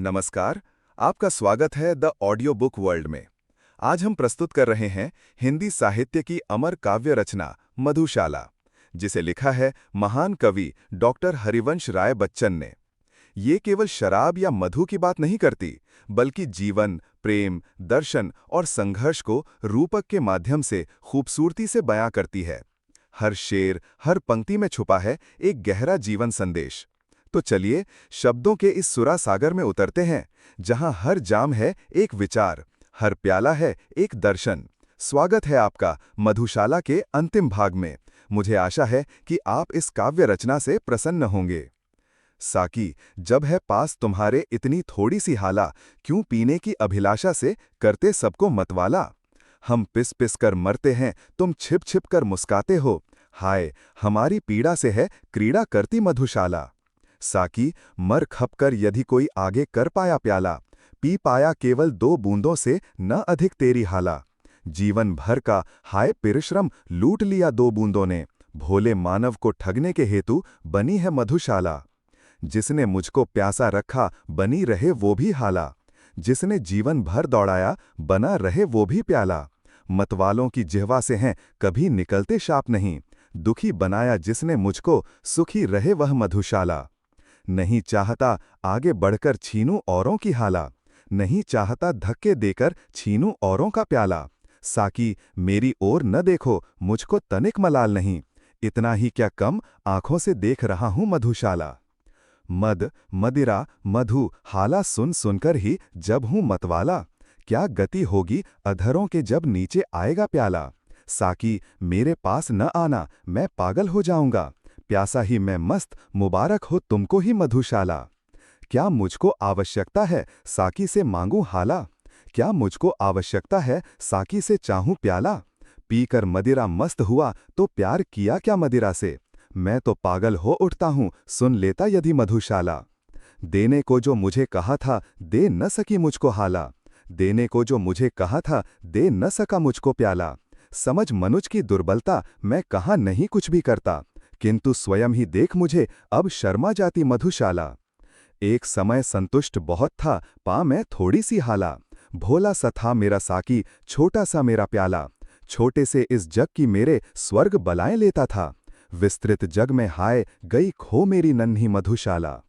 नमस्कार। आपका स्वागत है द ऑडियो बुक वर्ल्ड में। आज हम प्रस्तुत कर रहे हैं हिंदी साहित्य की अमर काव्य रचना मधुशाला, जिसे लिखा है महान कवि डॉक्टर हरिवंश राय बच्चन ने। ये केवल शराब या मधु की बात नहीं करती, बल्कि जीवन, प्रेम, दर्शन और संघर्ष को रूपक के माध्यम से खूबसूरती से बयां करती है। हर शेर, हर पंक्ति में छुपा है एक गहरा जीवन संदेश। तो चलिए शब्दों के इस सुरा सागर में उतरते हैं, जहां हर जाम है एक विचार, हर प्याला है एक दर्शन। स्वागत है आपका मधुशाला के अंतिम भाग में। मुझे आशा है कि आप इस काव्य रचना से प्रसन्न होंगे। साकी, जब है पास तुम्हारे इतनी थोड़ी सी हाला, क्यों पीने की अभिलाषा से करते सबको मतवाला। हम पिस पिस कर मरते हैं, तुम छिप छिप कर मुस्काते हो। हाय, हमारी पीड़ा से है क्रीड़ा करती मधुशाला। साकी, मर खप कर यदि कोई आगे कर पाया प्याला, पी पाया केवल 2 बूंदों से न अधिक तेरी हाला। जीवन भर का हाय परिश्रम लूट लिया 2 बूंदों ने, भोले मानव को ठगने के हेतु बनी है मधुशाला। जिसने मुझको प्यासा रखा बनी रहे वो भी हाला, जिसने जीवन भर दौड़ाया बना रहे वो भी प्याला। मतवालों की जिह्वा से हैं कभी निकलते शाप नहीं, दुखी बनाया जिसने मुझको सुखी रहे वह मधुशाला। नहीं चाहता आगे बढ़कर छीनूं औरों की हाला, नहीं चाहता धक्के देकर छीनूं औरों का प्याला। साकी, मेरी ओर न देखो, मुझको तनिक मलाल नहीं, इतना ही क्या कम आंखों से देख रहा हूं मधुशाला। मद, मदिरा, मधु हाला सुन सुनकर ही जब हूं मतवाला, क्या गति होगी अधरों के जब नीचे आएगा प्याला। साकी, मेरे पास न आना, मैं पागल हो जाऊंगा, प्यासा ही मैं मस्त, मुबारक हो तुमको ही मधुशाला। क्या मुझको आवश्यकता है साकी से मांगूं हाला, क्या मुझको आवश्यकता है साकी से चाहूं प्याला। पीकर मदिरा मस्त हुआ तो प्यार किया क्या मदिरा से, मैं तो पागल हो उठता हूं सुन लेता यदि मधुशाला। देने को जो मुझे कहा था दे न सकी मुझको हाला, देने को जो मुझे कहा था दे न सका मुझको प्याला। समझ मनुज की दुर्बलता, मैं कहाँ नहीं कुछ भी करता, किंतु स्वयं ही देख मुझे अब शर्मा जाती मधुशाला। एक समय संतुष्ट बहुत था, पा मैं थोड़ी सी हाला, भोला सा था मेरा साकी, छोटा सा मेरा प्याला। छोटे से इस जग की मेरे स्वर्ग बलाएं लेता था, विस्तृत जग में हाय गई खो मेरी नन्ही मधुशाला।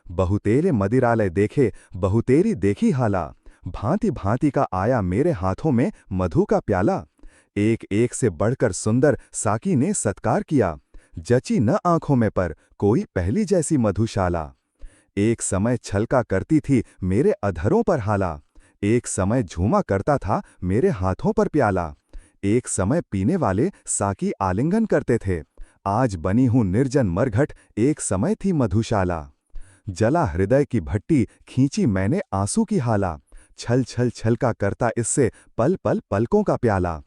बहुतेरे मदिरालय देखे, बहुतेरी देखी हाला, भांति भांति का आया मेरे हाथों में मधु का प्याला। एक एक से बढ़कर सुंदर साकी ने सत्कार किया, जची न आंखों में पर कोई पहली जैसी मधुशाला। एक समय छलका करती थी मेरे अधरों पर हाला, एक समय झूमा करता था मेरे हाथों पर प्याला। एक समय पीने वाले साकी आलिंगन करते थे, आज बनी हूं निर्जन मरघट, एक समय थी मधुशाला। जला हृदय की भट्टी खींची मैंने आंसू की हाला, छल छल छलका करता इससे पल पल पलकों का प्याला।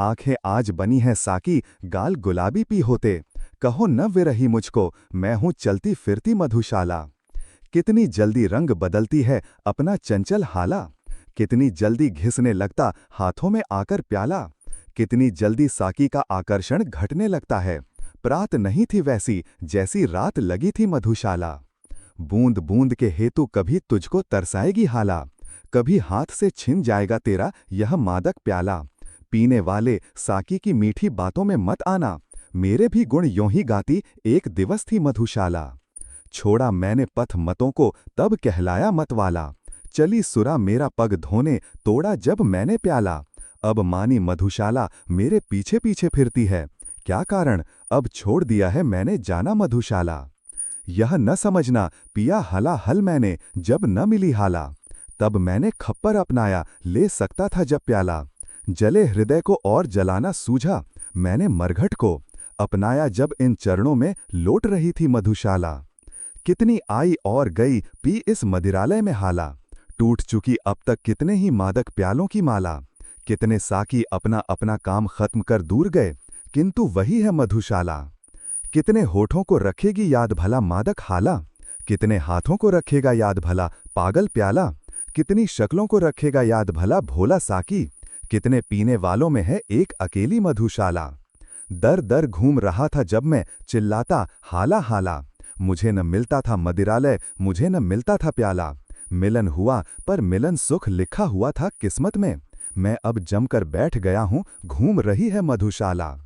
आंखें आज बनी हैं साकी, गाल गुलाबी पी होते, कहो न विरही मुझको, मैं हूं चलती फिरती मधुशाला। कितनी जल्दी रंग बदलती है अपना चंचल हाला, कितनी जल्दी घिसने लगता हाथों में आकर प्याला। कितनी जल्दी साकी का आकर्षण घटने लगता है, प्रात नहीं थी वैसी जैसी रात लगी थी मधुशाला। बूंद बूंद के हेतु कभी तुझको तरसाएगी हाला, कभी हाथ से छिन जाएगा तेरा यह मादक प्याला। पीने वाले साकी की मीठी बातों में मत आना, मेरे भी गुण यों ही गाती एक दिवस थी मधुशाला। छोड़ा मैंने पथ मतों को तब कहलाया मतवाला, चली सुरा मेरा पग धोने तोड़ा जब मैंने प्याला। अब मानी मधुशाला मेरे पीछे पीछे फिरती है, क्या कारण अब छोड़ दिया है मैंने जाना मधुशाला। यह न समझना पिया हला हल मैंने जब न मिली हाला, तब मैंने खप्पर अपनाया ले सकता था जब प्याला। जले हृदय को और जलाना सूझा मैंने मरघट को, अपनाया जब इन चरणों में लौट रही थी मधुशाला। कितनी आई और गई पी इस मदिरालय में हाला, टूट चुकी अब तक कितने ही मादक प्यालों की माला। कितने साकी अपना अपना काम खत्म कर दूर गए, किंतु वही है मधुशाला। कितने होठों को रखेगी याद भला मादक हाला, कितने हाथों को रखेगा याद भला पागल प्याला। कितनी शक्लों को रखेगा याद भला भोला साकी, कितने पीने वालों में है एक अकेली मधुशाला। दर दर घूम रहा था जब मैं चिल्लाता हाला हाला, मुझे न मिलता था मदिरालय मुझे न मिलता था प्याला। मिलन हुआ, पर मिलन सुख लिखा हुआ था किस्मत में। मैं अब जमकर बैठ गया हूँ, घूम रही है मधुशाला।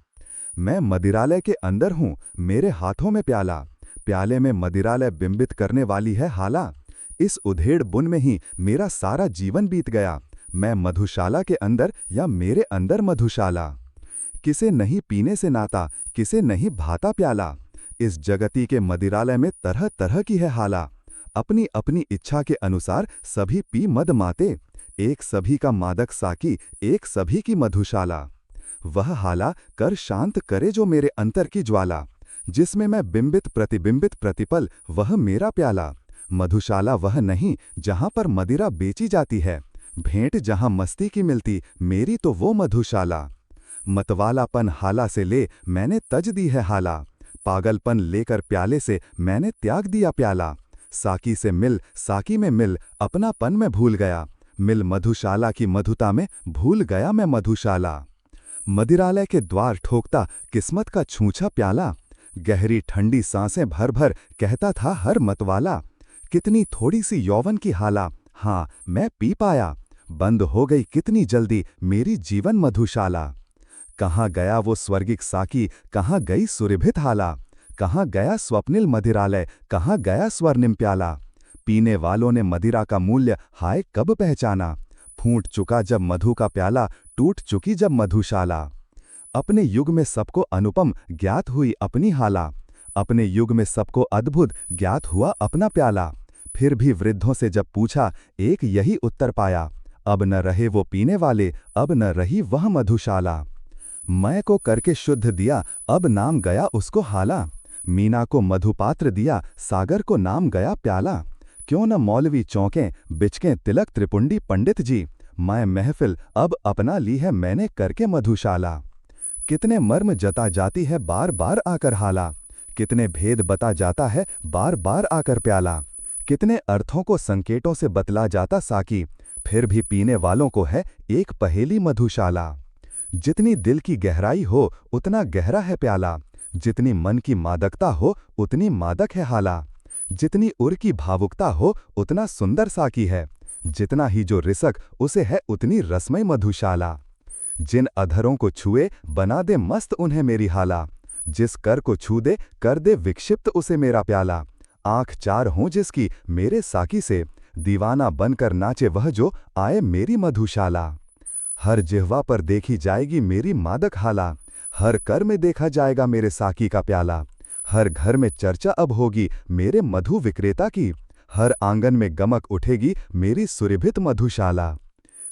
मैं मदिरालय के अंदर हूँ, मेरे हाथों में प्याला, प्याले में मदिरालय बिंबित करने वाली है हाला। इस उधेड़ बुन में ही मेरा सारा जीवन बीत गया। मैं मधुशाला के अंदर या मेरे अंदर मधुशाला। किसे नहीं पीने से नाता, किसे नहीं भाता प्याला। इस जगती के मदिरालय में तरह तरह की है हाला। अपनी अपनी इच्छा के अनुसार सभी पी मद माते। एक सभी का मादक साकी, एक सभी की मधुशाला। वह हाला कर शांत करे जो मेरे अंतर की ज्वाला। जिसमें मैं बिंबित प्रतिबिंबित प्रतिपल, वह मेरा प्याला। मधुशाला वह नहीं जहां पर मदिरा बेची जाती है। भेंट जहां मस्ती की मिलती, मेरी तो वो मधुशाला। मतवालापन हाला से ले मैंने तज दी है हाला। पागलपन लेकर प्याले से मैंने त्याग दिया प्याला। साकी से मिल, साकी में मिल, अपनापन में भूल गया। मिल मधुशाला की मधुता में, भूल गया मैं मधुशाला। मदिरालय के द्वार ठोकता किस्मत का छूछा प्याला। गहरी ठंडी सांसें भर भर कहता था हर मतवाला, कितनी थोड़ी सी यौवन की हाला, हाँ मैं पी पाया। बंद हो गई कितनी जल्दी मेरी जीवन मधुशाला। कहाँ गया वो स्वर्गिक साकी, कहाँ गई सुरभित हाला। कहाँ गया स्वप्निल मदिरालय, कहाँ गया स्वर्णिम प्याला। पीने वालों ने मदिरा का मूल्य हाय कब पहचाना। फूट चुका जब मधु का प्याला, टूट चुकी जब मधुशाला। अपने युग में सबको अनुपम ज्ञात हुई अपनी हाला। अपने युग में सबको अद्भुत ज्ञात हुआ अपना प्याला। फिर भी वृद्धों से जब पूछा, एक यही उत्तर पाया, अब न रहे वो पीने वाले, अब न रही वह मधुशाला। मैं को करके शुद्ध दिया, अब नाम गया उसको हाला। मीना को मधुपात्र दिया, सागर को नाम गया प्याला। क्यों न मौलवी चौंकें, बिचकें तिलक त्रिपुंडी पंडित जी। मैं महफिल अब अपना ली है मैंने करके मधुशाला। कितने मर्म जता जाती है बार बार आकर हाला। कितने भेद बता जाता है बार बार आकर प्याला। कितने अर्थों को संकेतों से बतला जाता साकी, फिर भी पीने वालों को है एक पहेली मधुशाला। जितनी दिल की गहराई हो उतना गहरा है प्याला। जितनी मन की मादकता हो उतनी मादक है हाला। जितनी उर की भावुकता हो उतना सुंदर साकी है। जितना ही जो रिसक उसे है उतनी रसमय मधुशाला। जिन अधरों को छुए बना दे मस्त उन्हें मेरी हाला। जिस कर को छू दे कर दे विक्षिप्त उसे मेरा प्याला। आंख चार हों जिसकी मेरे साकी से, दीवाना बनकर नाचे वह जो आए मेरी मधुशाला। हर जिह्वा पर देखी जाएगी मेरी मादक हाला। हर कर में देखा जाएगा मेरे साकी का प्याला। हर घर में चर्चा अब होगी मेरे मधु विक्रेता की। हर आंगन में गमक उठेगी मेरी सुरभित मधुशाला।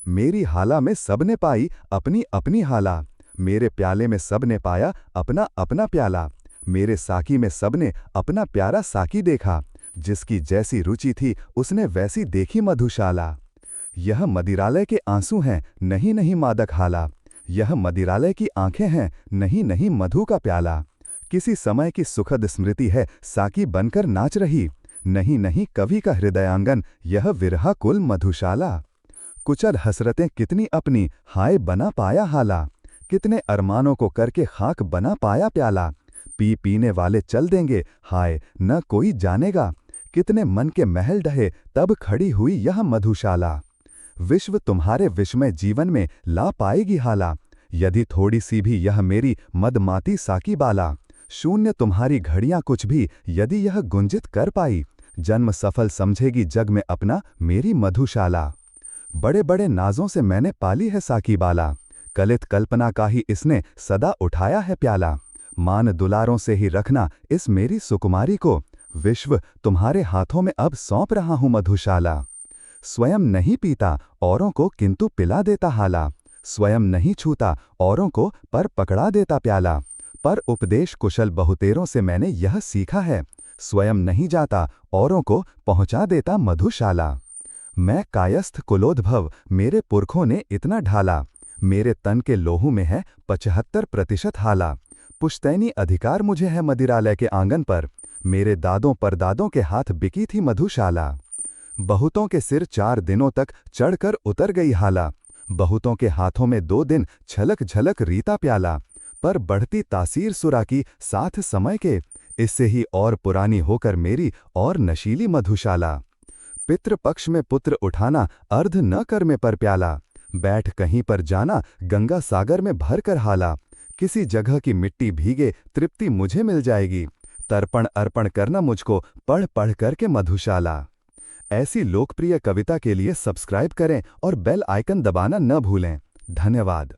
मेरी हाला में सबने पाई अपनी अपनी हाला। मेरे प्याले में सबने पाया अपना अपना प्याला। मेरे साकी में सबने अपना प्यारा साकी देखा। जिसकी जैसी रुचि थी उसने वैसी देखी मधुशाला। यह मदिरालय के आंसू हैं, नहीं नहीं मादक हाला। यह मदिरालय की आंखें हैं, नहीं नहीं मधु का प्याला। किसी समय की सुखद स्मृति है साकी बनकर नाच रही, नहीं नहीं कवि का हृदयांगन यह विरहा कुल मधुशाला। कुचल हसरतें कितनी अपनी हाय बना पाया हाला। कितने अरमानों को करके खाक बना पाया प्याला। पी पीने वाले चल देंगे हाय न कोई जानेगा। कितने मन के महल ढहे तब खड़ी हुई यह मधुशाला। विश्व तुम्हारे विस्मय जीवन में ला पाएगी हाला। यदि थोड़ी सी भी यह मेरी मदमाती साकी बाला। शून्य तुम्हारी घड़ियां कुछ भी यदि यह गुंजित कर पाई। जन्म सफल समझेगी जग में अपना मेरी मधुशाला। बड़े बड़े नाजों से मैंने पाली है साकी बाला। कलित कल्पना का ही इसने सदा उठाया है प्याला। मान दुलारों से ही रखना इस मेरी सुकुमारी को। विश्व तुम्हारे हाथों में अब सौंप रहा हूं मधुशाला। स्वयं नहीं पीता औरों को किंतु पिला देता हाला। स्वयं नहीं छूता औरों को पर पकड़ा देता प्याला। पर उपदेश कुशल बहुतेरों से मैंने यह सीखा है। स्वयं नहीं जाता औरों को पहुंचा देता मधुशाला। मैं कायस्थ कुलोद्भव मेरे पुरखों ने इतना ढाला। मेरे तन के लोहू में है 75% हाला। पुश्तैनी अधिकार मुझे है मदिरालय के आंगन पर। मेरे दादों परदादों के हाथ बिकी थी मधुशाला। बहुतों के सिर 4 दिनों तक चढ़कर उतर गई हाला। बहुतों के हाथों में 2 दिन छलक झलक रीता प्याला। पर बढ़ती तासीर सुरा की साथ समय के, इससे ही और पुरानी होकर मेरी और नशीली मधुशाला। पितृपक्ष में पुत्र उठाना, अर्ध न कर में पर प्याला। बैठ कहीं पर जाना, गंगा सागर में भर कर हाला। किसी जगह की मिट्टी भीगे, तृप्ति मुझे मिल जाएगी। तर्पण अर्पण करना मुझको, पढ़ पढ़ करके मधुशाला। ऐसी लोकप्रिय कविता के लिए सब्सक्राइब करें और बेल आइकन दबाना न भूलें। धन्यवाद।